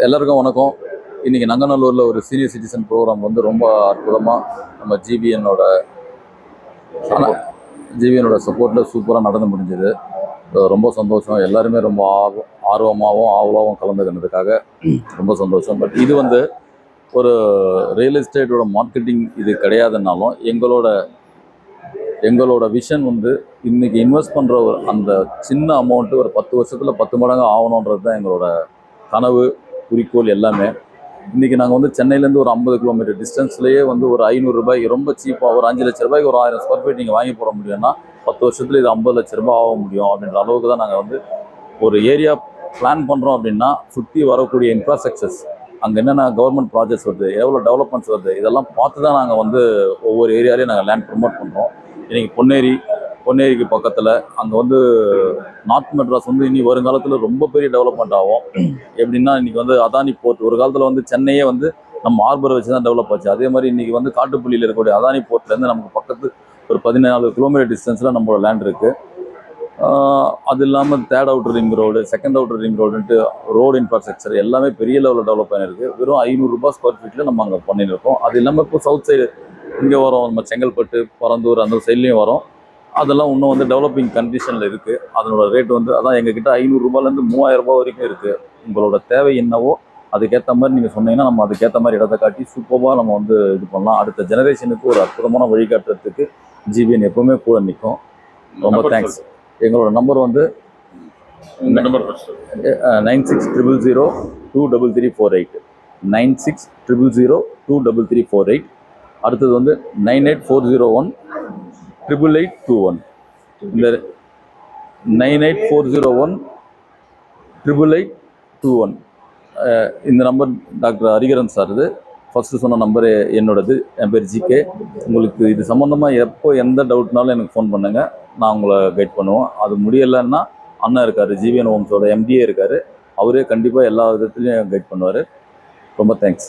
எல்லாருக்கும் வணக்கம். இன்றைக்கி நங்கநல்லூரில் ஒரு சீனியர் சிட்டிசன் ப்ரோக்ராம் வந்து ரொம்ப அற்புதமாக நம்ம ஜிபிஎனோட சப்போர்ட்டில் சூப்பராக நடந்து முடிஞ்சது. ரொம்ப சந்தோஷம். எல்லாருமே ரொம்ப ஆர்வமாகவும் ஆவலாகவும் கலந்துக்கினதுக்காக ரொம்ப சந்தோஷம். பட் இது வந்து ஒரு ரியல் எஸ்டேட்டோட மார்க்கெட்டிங் இது கிடையாதுன்னாலும் எங்களோட விஷன் வந்து இன்றைக்கி இன்வெஸ்ட் பண்ணுற அந்த சின்ன அமௌண்ட்டு ஒரு 10 வருஷத்தில் 10 மடங்கு ஆகணுன்றது தான் எங்களோட கனவு, குறிக்கோள் எல்லாமே. இன்றைக்கி நாங்கள் வந்து சென்னையிலேருந்து ஒரு 50 கிலோமீட்டர் டிஸ்டன்ஸ்லேயே வந்து ஒரு 500 ரூபாய்க்கு ரொம்ப சீப்பாக ஒரு 5 லட்ச ரூபாய்க்கு ஒரு 1000 ஸ்கொயர் ஃபீட் நீங்கள் வாங்கி போட முடியும்னா 10 வருஷத்தில் இது 50 லட்ச ரூபாய் ஆக முடியும் அப்படின்ற அளவுக்கு தான் நாங்கள் வந்து ஒரு ஏரியா பிளான் பண்ணுறோம். அப்படின்னா சுற்றி வரக்கூடிய இன்ஃப்ராஸ்ட்ரக்சர்ஸ், அங்கே என்னென்ன கவர்மெண்ட் ப்ராஜெக்ட்ஸ் வருது, எவ்வளோ டெவலப்மெண்ட்ஸ் வருது, இதெல்லாம் பார்த்து தான் நாங்கள் வந்து ஒவ்வொரு ஏரியாலையும் நாங்கள் லேண்ட் ப்ரமோட் பண்ணுறோம். இன்றைக்கி பொன்னேரிக்கு பக்கத்தில் அங்கே வந்து நார்த் மெட்ராஸ் வந்து இனி வருங்காலத்தில் ரொம்ப பெரிய டெவலப்மெண்ட் ஆகும். எப்படின்னா இன்றைக்கி வந்து அதானி போர்ட், ஒரு காலத்தில் வந்து சென்னையே வந்து நம்ம ஹார்பரை வச்சு தான் டெவலப் ஆச்சு. அதே மாதிரி இன்றைக்கி வந்து காட்டுப்பள்ளியில் இருக்கக்கூடிய அதானி போர்ட்லேருந்து நமக்கு பக்கத்து ஒரு 14 கிலோமீட்டர் டிஸ்டன்ஸில் நம்மளோட லேண்ட் இருக்குது. அது இல்லாமல் third outer ring road, second outer ring ரோடுன்ட்டு ரோடு இன்ஃப்ராஸ்ட்ரக்சர் எல்லாமே பெரிய லெவலில் டெவலப் ஆகிருக்கு. வெறும் 500 ரூபாய் ஸ்கொயர் ஃபீட்டில் நம்ம அங்கே பண்ணியிருக்கோம். அது இல்லாமல் இப்போ சவுத் சைடு இங்கே வரும், நம்ம செங்கல்பட்டு, பரந்தூர் அந்த சைட்லேயும் வரும். அதெல்லாம் இன்னும் வந்து டெவலப்பிங் கண்டிஷனில் இருக்குது. அதனோட ரேட் வந்து அதான் எங்ககிட்ட 500 ரூபாயிலேருந்து 3000 ரூபாய் வரைக்கும் இருக்குது. உங்களோட தேவை என்னவோ அதுக்கேற்ற மாதிரி நீங்கள் சொன்னீங்கன்னா நம்ம அதுக்கேற்ற மாதிரி இடத்தை காட்டி சூப்பராக நம்ம வந்து இது பண்ணலாம். அடுத்த ஜெனரேஷனுக்கு ஒரு அற்புதமான வழிகாட்டுறதுக்கு ஜிபிஎன் எப்போவுமே கூட நிற்கும். ரொம்ப தேங்க்ஸ். எங்களோட நம்பர் வந்து 9600023348 9600023348. அடுத்தது வந்து 984018821. இந்த 984018821 இந்த நம்பர் டாக்டர் ஹரிகரன் சார். இது ஃபஸ்ட்டு சொன்ன நம்பரு என்னோடது. என் பேர் ஜிகே. உங்களுக்கு இது சம்மந்தமாக எப்போ எந்த டவுட்னாலும் எனக்கு ஃபோன் பண்ணுங்கள், நான் உங்களை கைட் பண்ணுவேன். அது முடியலைன்னா அண்ணன் இருக்கார், ஜிபிஎன் ஹோம்ஸோட எம்டிஏ இருக்கார், அவரே கண்டிப்பாக எல்லா விதத்துலையும் கைட் பண்ணுவார். ரொம்ப தேங்க்ஸ்.